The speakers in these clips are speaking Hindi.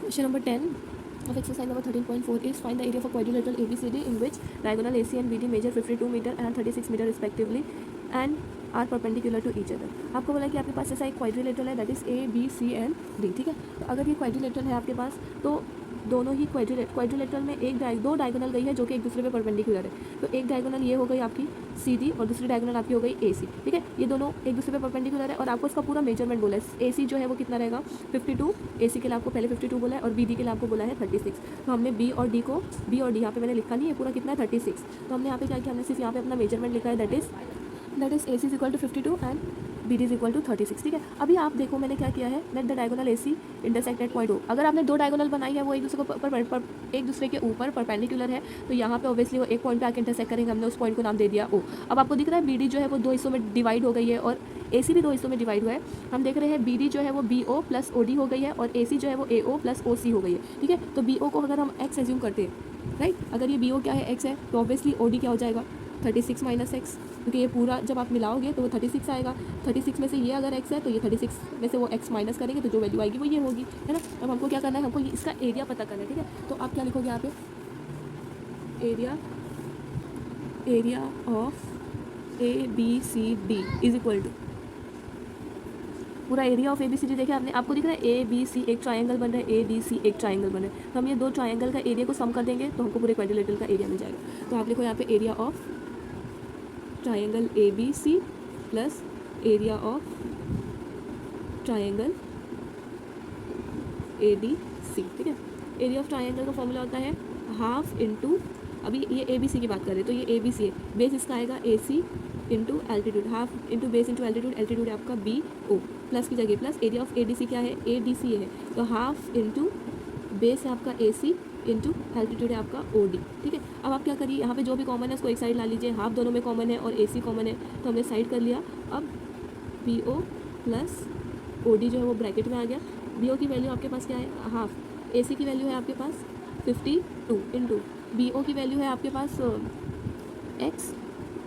Question number 10 of exercise number 13.4 is find the area of a quadrilateral ABCD in which diagonal AC and BD measure 52 meter and 36 meter respectively and are perpendicular to each other. आपको बोला कि आपके पास ऐसा एक क्वाड्रिलेटरल है that is A B C and D, ठीक है. तो अगर ये क्वाड्रिलेटरल है आपके पास तो दोनों ही क्वाड्रिलेटरल में दो डायगोनल गई है जो कि एक दूसरे पे परपेंडिकुलर है. तो एक डायगोनल ये हो गई आपकी CD और दूसरी डायगोनल आपकी हो गई AC, ठीक है. ये दोनों एक दूसरे पे परपेंडिकुलर है और आपको इसका पूरा मेजरमेंट बोला है. AC जो है वो कितना रहेगा 52, AC के लिए आपको पहले 52 बोला है और BD के लिए आपको बोला है 36. तो हमने B और D यहाँ पे मैंने लिखा नहीं है पूरा कितना है 36. तो हमने यहाँ पे क्या किया, हमने सिर्फ यहाँ पे अपना मेजरमेंट लिखा है that is AC is equal to 52 and BD is equal to 36, ठीक है. अभी आप देखो मैंने क्या किया है, let the diagonal AC intersect at point O. अगर आपने दो डायगोनल बनाई है वो एक दूसरे के ऊपर परपेंडिकुलर है तो यहाँ पे ऑब्वियसली वो एक पॉइंट पे आके इंटरसेक्ट करेंगे. हमने उस पॉइंट को नाम दे दिया O. अब आपको दिख रहा है BD जो है वो दो हिस्सों में डिवाइड हो गई है और AC भी दो हिस्सों में डिवाइड हुआ है. हम देख रहे हैं BD जो है वो BO प्लस OD हो गई है और AC जो है वो AO प्लस OC हो गई है, ठीक है. तो BO को अगर हम X एज्यूम करते हैं, राइट, अगर ये BO क्या है X है तो ऑब्वियसली OD क्या हो जाएगा 36 माइनस एक्स, क्योंकि ये पूरा जब आप मिलाओगे तो वो 36 आएगा. 36 में से ये अगर x है तो ये 36 में से वो x माइनस करेंगे तो जो वैल्यू आएगी वो ये होगी, है ना. अब हमको क्या करना है, हमको इसका एरिया पता करना है, ठीक है. तो आप क्या लिखोगे यहाँ पे, area of ABCD is equal to पूरा एरिया ऑफ ABCD. देखिए आपने, आपको दिख रहा है ABC एक ट्राइंगल बन रहा है, ABC एक ट्राइंगल बन रहा है. तो हम ये दो ट्राइंगल का एरिया को सम कर देंगे तो हमको पूरे क्वाड्रिलेटरल का एरिया मिल जाएगा. तो आप लिखो यहाँ पे area of triangle ABC plus area of triangle ADC, ठीक है. एरिया ऑफ ट्राइंगल का फॉर्मूला होता है हाफ इंटू, अभी ये ABC की बात कर रहे हैं तो ये ABC है, बेस इसका आएगा AC into altitude, half into base into altitude, altitude है आपका BO प्लस की जगह प्लस एरिया ऑफ ADC क्या है, ADC है तो हाफ इंटू बेस है आपका AC इंटू एल्टीट्यूड है आपका OD, ठीक है. अब आप क्या करिए, यहाँ पे जो भी कॉमन है उसको एक साइड ला लीजिए. हाफ दोनों में कॉमन है और AC कॉमन है तो हमने साइड कर लिया. अब BO प्लस OD जो है वो ब्रैकेट में आ गया. BO की वैल्यू आपके पास क्या है हाफ, AC की वैल्यू है आपके पास 52 इंटू BO की वैल्यू है आपके पास X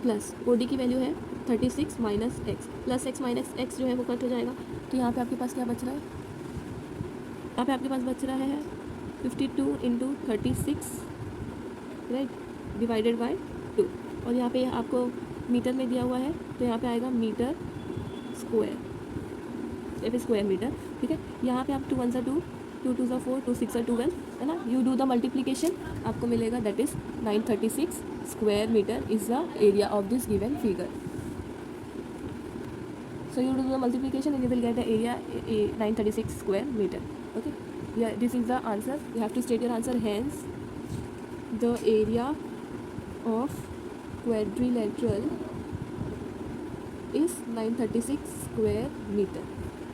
प्लस OD की वैल्यू है 36 minus x plus x minus x जो है वो कट हो जाएगा. तो यहाँ पे आपके पास क्या बच रहा है, यहाँ पे आपके पास बच रहा है 52 इंटू 36, राइट, डिवाइडेड बाय 2. और यहाँ पे आपको मीटर में दिया हुआ है तो यहाँ पे आएगा metre square, F square metre, ठीक है. यहाँ पे आप 2 1 2, 2 2 4, 2 6 12, है ना. यू डू द मल्टीप्लीकेशन, आपको मिलेगा that is 936 square metre is the area of this given figure. So you do the multiplication and you will get the area 936 square meter. Okay, yeah, this is the answer. You have to state your answer. Hence, the area of quadrilateral is 936 square meter.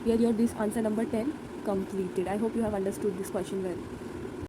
Here your this answer number 10 completed. I hope you have understood this question well.